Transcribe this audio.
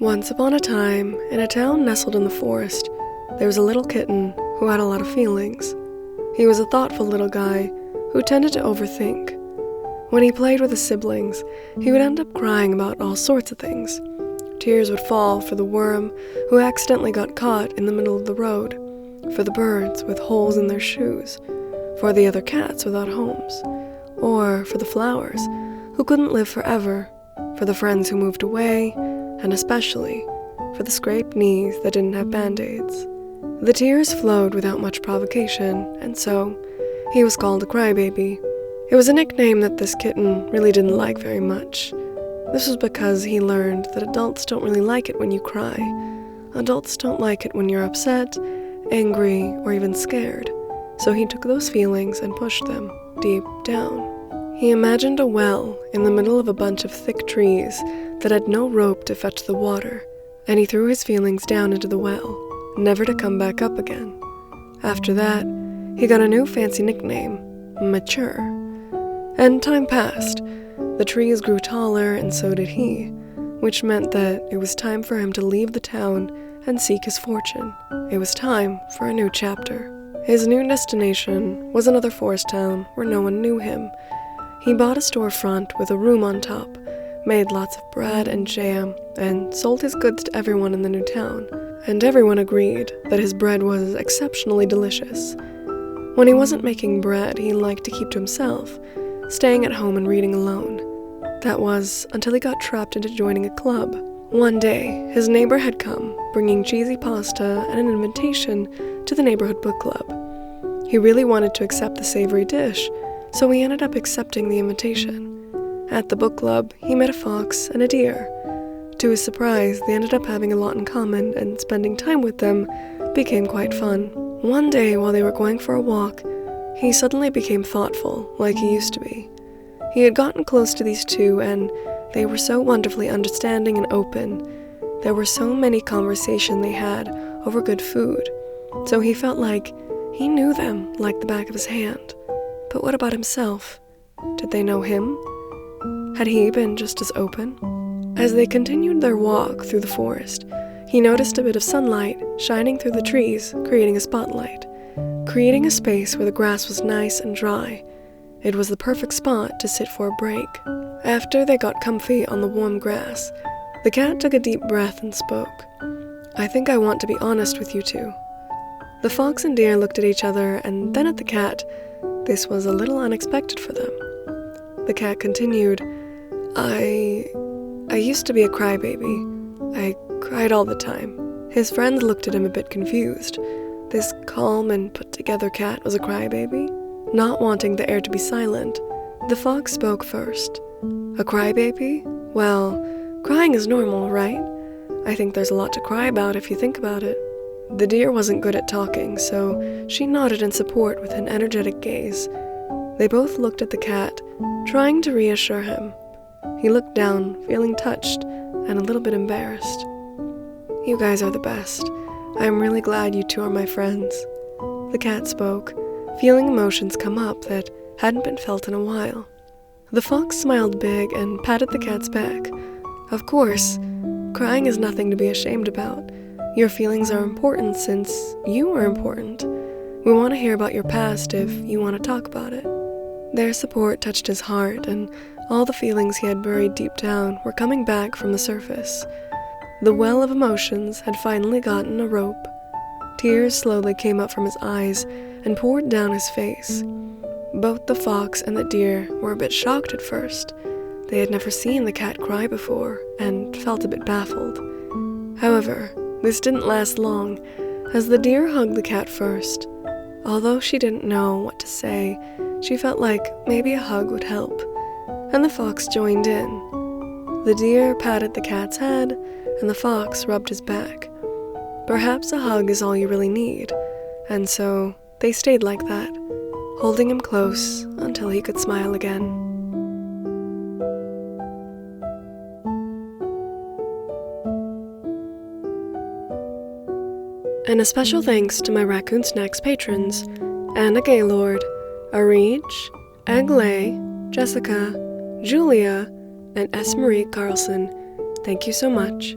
Once upon a time, in a town nestled in the forest, there was a little kitten who had a lot of feelings. He was a thoughtful little guy who tended to overthink. When he played with his siblings, he would end up crying about all sorts of things. Tears would fall for the worm who accidentally got caught in the middle of the road, for the birds with holes in their shoes, for the other cats without homes, or for the flowers who couldn't live forever, for the friends who moved away, and especially for the scraped knees that didn't have band-aids. The tears flowed without much provocation, and so he was called a crybaby. It was a nickname that this kitten really didn't like very much. This was because he learned that adults don't really like it when you cry. Adults don't like it when you're upset, angry, or even scared. So he took those feelings and pushed them deep down. He imagined a well in the middle of a bunch of thick trees that had no rope to fetch the water, and he threw his feelings down into the well, never to come back up again. After that, he got a new fancy nickname, Mature. And time passed. The trees grew taller, and so did he, which meant that it was time for him to leave the town and seek his fortune. It was time for a new chapter. His new destination was another forest town where no one knew him. He bought a storefront with a room on top, made lots of bread and jam, and sold his goods to everyone in the new town. And everyone agreed that his bread was exceptionally delicious. When he wasn't making bread, he liked to keep to himself, staying at home and reading alone. That was until he got trapped into joining a club. One day, his neighbor had come, bringing cheesy pasta and an invitation to the neighborhood book club. He really wanted to accept the savory dish, so he ended up accepting the invitation. At the book club, he met a fox and a deer. To his surprise, they ended up having a lot in common, and spending time with them became quite fun. One day, while they were going for a walk, he suddenly became thoughtful, like he used to be. He had gotten close to these two, and they were so wonderfully understanding and open. There were so many conversations they had over good food, so he felt like he knew them like the back of his hand. But what about himself? Did they know him? Had he been just as open? As they continued their walk through the forest, he noticed a bit of sunlight shining through the trees, creating a spotlight, creating a space where the grass was nice and dry. It was the perfect spot to sit for a break. After they got comfy on the warm grass, the cat took a deep breath and spoke. "I think I want to be honest with you two." The fox and deer looked at each other and then at the cat. This was a little unexpected for them. The cat continued, I used to be a crybaby. I cried all the time." His friends looked at him a bit confused. This calm and put-together cat was a crybaby? Not wanting the air to be silent, the fox spoke first. "A crybaby? Well, crying is normal, right? I think there's a lot to cry about if you think about it." The deer wasn't good at talking, so she nodded in support with an energetic gaze. They both looked at the cat, trying to reassure him. He looked down, feeling touched and a little bit embarrassed. "You guys are the best. I'm really glad you two are my friends." The cat spoke, feeling emotions come up that hadn't been felt in a while. The fox smiled big and patted the cat's back. "Of course, crying is nothing to be ashamed about. Your feelings are important since you are important. We want to hear about your past if you want to talk about it." Their support touched his heart, and all the feelings he had buried deep down were coming back from the surface. The well of emotions had finally gotten a rope. Tears slowly came up from his eyes and poured down his face. Both the fox and the deer were a bit shocked at first. They had never seen the cat cry before and felt a bit baffled. However, this didn't last long, as the deer hugged the cat first. Although she didn't know what to say, she felt like maybe a hug would help, and the fox joined in. The deer patted the cat's head, and the fox rubbed his back. Perhaps a hug is all you really need, and so they stayed like that, holding him close until he could smile again. And a special thanks to my Raccoon Snacks patrons, Anna Gaylord, Arij, Aglay, Jessica, Julia, and S. Marie Carlson. Thank you so much.